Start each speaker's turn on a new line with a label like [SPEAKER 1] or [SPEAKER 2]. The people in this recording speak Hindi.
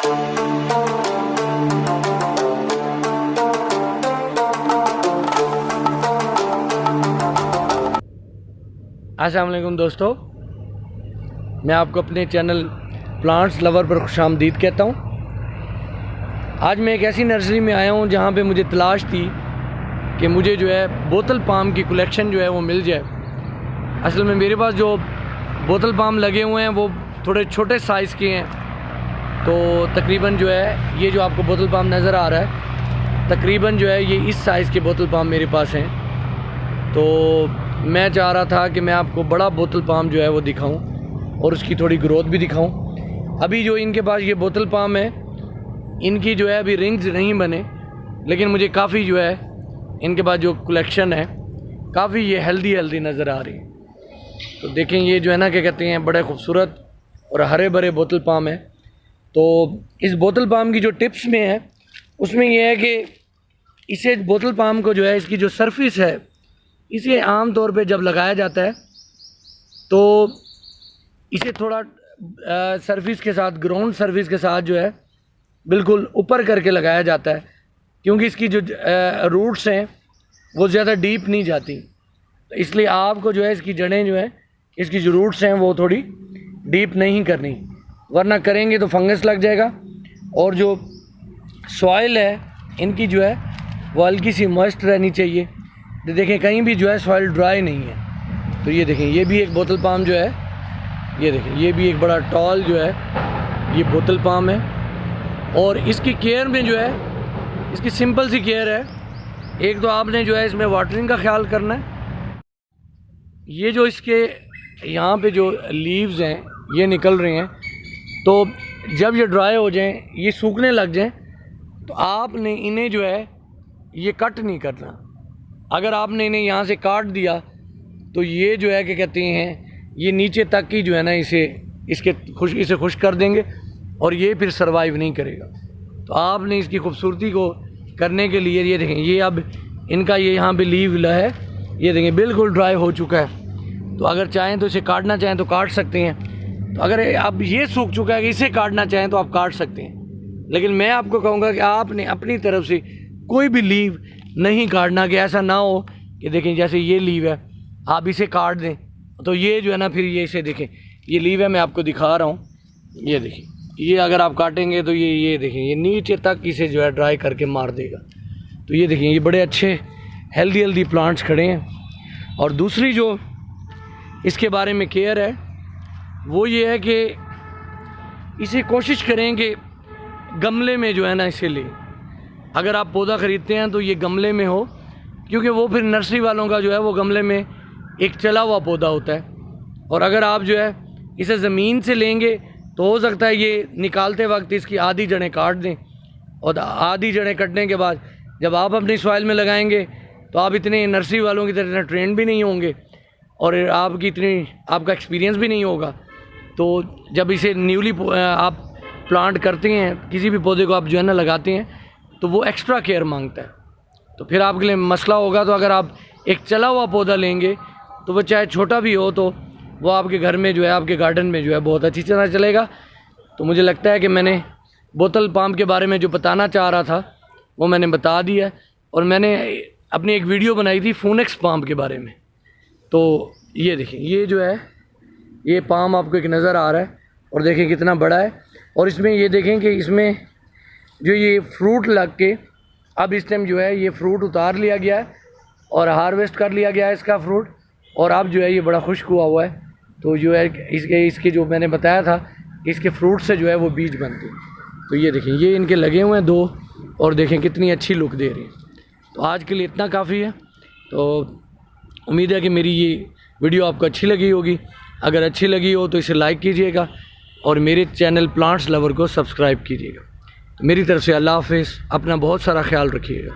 [SPEAKER 1] अस्सलाम वालेकुम दोस्तों, मैं आपको अपने चैनल प्लांट्स लवर पर खुशामदीद कहता हूँ। आज मैं एक ऐसी नर्सरी में आया हूँ जहाँ पे मुझे तलाश थी कि मुझे जो है बोतल पाम की कलेक्शन जो है वो मिल जाए। असल में मेरे पास जो बोतल पाम लगे हुए हैं वो थोड़े छोटे साइज़ के हैं, तो तकरीबन जो है ये जो आपको बोतल पाम नज़र आ रहा है तकरीबन जो है ये इस साइज़ के बोतल पाम मेरे पास हैं। तो मैं चाह रहा था कि मैं आपको बड़ा बोतल पाम जो है वो दिखाऊं और उसकी थोड़ी ग्रोथ भी दिखाऊं। अभी जो इनके पास ये बोतल पाम है इनकी जो है अभी रिंग्स नहीं बने, लेकिन मुझे काफ़ी जो है इनके पास जो कलेक्शन है काफ़ी ये हेल्दी नज़र आ रही है। तो देखें ये जो है ना क्या कहते हैं, बड़े खूबसूरत और हरे भरे बोतल पाम है। तो इस बोतल पाम की जो टिप्स में है उसमें यह है कि इसे बोतल पाम को जो है इसकी जो सरफेस है इसे आम तौर पे जब लगाया जाता है तो इसे थोड़ा सरफेस के साथ, ग्राउंड सरफेस के साथ जो है बिल्कुल ऊपर करके लगाया जाता है, क्योंकि इसकी जो रूट्स हैं वो ज़्यादा डीप नहीं जाती। तो इसलिए आपको जो है इसकी जड़ें जो है, इसकी जो रूट्स हैं वो थोड़ी डीप नहीं करनी, वरना करेंगे तो फंगस लग जाएगा। और जो सॉइल है इनकी जो है वो हल्की सी मॉइस्ट रहनी चाहिए। तो देखें कहीं भी जो है सॉइल ड्राई नहीं है। तो ये देखें ये भी एक बोतल पाम जो है, ये देखें ये भी एक बड़ा टॉल जो है ये बोतल पाम है। और इसकी केयर में जो है इसकी सिंपल सी केयर है। एक तो आपने जो है इसमें वाटरिंग का ख्याल करना है। ये जो इसके यहाँ पे जो लीव्स हैं ये निकल रहे हैं, तो जब ये ड्राई हो जाएं, ये सूखने लग जाएं, तो आपने इन्हें जो है ये कट नहीं करना। अगर आपने इन्हें यहाँ से काट दिया तो ये जो है क्या कहते हैं ये नीचे तक ही जो है ना इसे खुश कर देंगे और ये फिर सरवाइव नहीं करेगा। तो आपने इसकी खूबसूरती को करने के लिए ये देखें ये अब इनका ये यहाँ पे लीव है, ये देखें बिल्कुल ड्राई हो चुका है। तो अगर चाहें तो इसे काटना चाहें तो काट सकते हैं। तो अगर अब ये सूख चुका है कि इसे काटना चाहें तो आप काट सकते हैं, लेकिन मैं आपको कहूँगा कि आपने अपनी तरफ से कोई भी लीव नहीं काटना, कि ऐसा ना हो कि देखें जैसे ये लीव है आप इसे काट दें तो ये जो है ना फिर ये इसे देखें ये लीव है, मैं आपको दिखा रहा हूँ, ये देखिए ये अगर आप काटेंगे तो ये देखें ये नीचे तक इसे जो है ड्राई करके मार देगा। तो ये देखें ये बड़े अच्छे हेल्दी प्लांट्स खड़े हैं। और दूसरी जो इसके बारे में केयर है वो ये है कि इसे कोशिश करें कि गमले में जो है ना इसे लें। अगर आप पौधा ख़रीदते हैं तो ये गमले में हो, क्योंकि वो फिर नर्सरी वालों का जो है वो गमले में एक चला हुआ पौधा होता है। और अगर आप जो है इसे ज़मीन से लेंगे तो हो सकता है ये निकालते वक्त इसकी आधी जड़ें काट दें, और आधी जड़ें कटने के बाद जब आप अपनी सॉइल में लगाएंगे तो आप इतने नर्सरी वालों की तरह ट्रेंड भी नहीं होंगे और आपका एक्सपीरियंस भी नहीं होगा। तो जब इसे न्यूली आप प्लांट करते हैं, किसी भी पौधे को आप जो है ना लगाते हैं, तो वो एक्स्ट्रा केयर मांगता है। तो फिर आपके लिए मसला होगा। तो अगर आप एक चला हुआ पौधा लेंगे तो वो चाहे छोटा भी हो तो वो आपके घर में जो है, आपके गार्डन में जो है बहुत अच्छी तरह चलेगा। तो मुझे लगता है कि मैंने बोतल पाम के बारे में जो बताना चाह रहा था वो मैंने बता दिया है। और मैंने अपनी एक वीडियो बनाई थी फोनेक्स पाम के बारे में। तो ये देखिए ये जो है ये पाम आपको एक नज़र आ रहा है और देखें कितना बड़ा है। और इसमें ये देखें कि इसमें जो ये फ्रूट लग के अब इस टाइम जो है ये फ्रूट उतार लिया गया है और हार्वेस्ट कर लिया गया है इसका फ्रूट, और अब जो है ये बड़ा खुश्क हुआ है। तो जो है इसके जो मैंने बताया था कि इसके फ्रूट से जो है वो बीज बनते हैं। तो ये देखें ये इनके लगे हुए हैं 2, और देखें कितनी अच्छी लुक दे रही है। तो आज के लिए इतना काफ़ी है। तो उम्मीद है कि मेरी ये वीडियो आपको अच्छी लगी होगी। अगर अच्छी लगी हो तो इसे लाइक कीजिएगा और मेरे चैनल प्लांट्स लवर को सब्सक्राइब कीजिएगा। तो मेरी तरफ से अल्लाह हाफ़िज़, अपना बहुत सारा ख्याल रखिएगा।